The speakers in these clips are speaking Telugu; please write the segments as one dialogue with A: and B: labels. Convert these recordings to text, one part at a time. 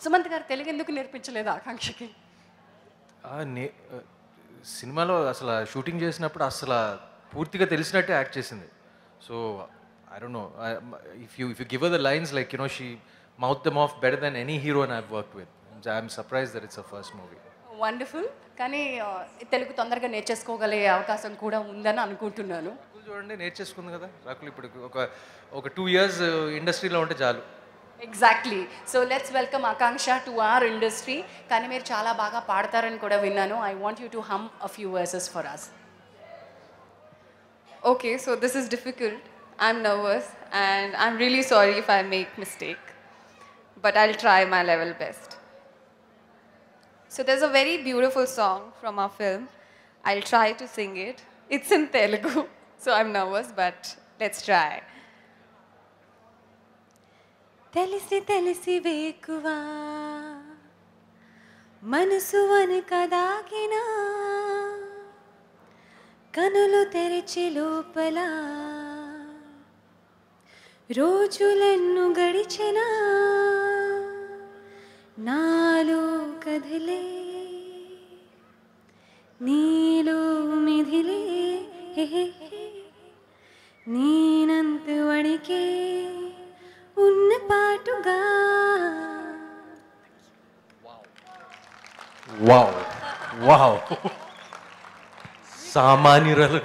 A: సుమంత్ గారు తెలుగు ఎందుకు నేర్పించలేదు ఆకాంక్షకి?
B: సినిమాలో అసలు షూటింగ్ చేసినప్పుడు అసలు పూర్తిగా తెలిసినట్టే యాక్ట్ చేసింది. So I don't know, if you give her the lines like she mouth them off better than any heroine I have worked with. I'm surprised that it's a first movie.
A: Wonderful. కానీ తెలుగు తొందరగా నేర్చేసుకోగలే అవకాశం కూడా ఉందని అనుకుంటున్నాను.
B: చూడండి, నేర్చేసుకుంది కదా రాకుల్. ఇప్పుడు ఒక 2 years ఇండస్ట్రీలో ఉంటే చాలు.
A: Exactly. So let's welcome Akanksha to our industry. కానీ మీరు చాలా బాగా పాడతారని కూడా విన్నాను. I want you to hum a few verses for us.
C: Okay, so this is difficult. I'm nervous and I'm really sorry if I make mistake. But I'll try my level best. So there's a very beautiful song from our film. I'll try to sing it. It's in Telugu, so I'm nervous, but let's try. తెలిసి తెలిసి వేకువా మనసు వనక దాగినా కనులు తెరిచి లోపల రోజులెన్ను గడిచెనా నాలో కదిలే నీలో మిదిలే నేనంత వడికే ఉన్న పాటుగా.
B: వావ్ వావ్, సామాన్యురాలు.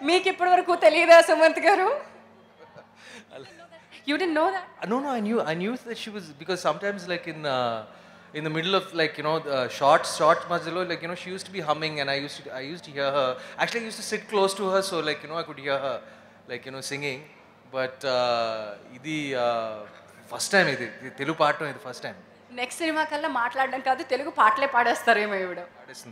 A: మీకు ఇప్పటి వరకు తెలియదా సుమంత్ గారు? You didn't know that?
B: No, I knew that she was, because sometimes like in the middle of like short majhalo, like she used to be humming and I used to hear her. Actually I used to sit close to her, so like I could hear her like singing. But idi first time, idi Telugu paadam, idi first time.
A: Next cinema కల్లా మాట్లాడడం కాదు, తెలుగు పాటలే పాడేస్తారేమో ఇవిడ.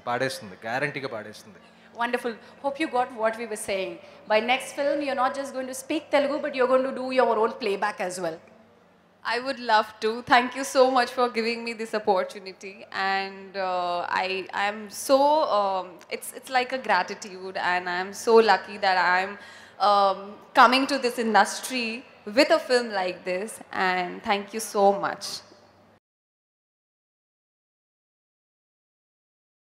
B: పాడేస్తుంది, గ్యారంటీగా పాడేస్తుంది.
A: Wonderful. Hope you got what we were saying. By next film, you're not just going to speak Telugu, but you're going to do your own playback as well.
C: I would love to. Thank you so much for giving me this opportunity, and I am so it's like a gratitude, and I am so lucky that I am coming to this industry with a film like this, and thank you so much.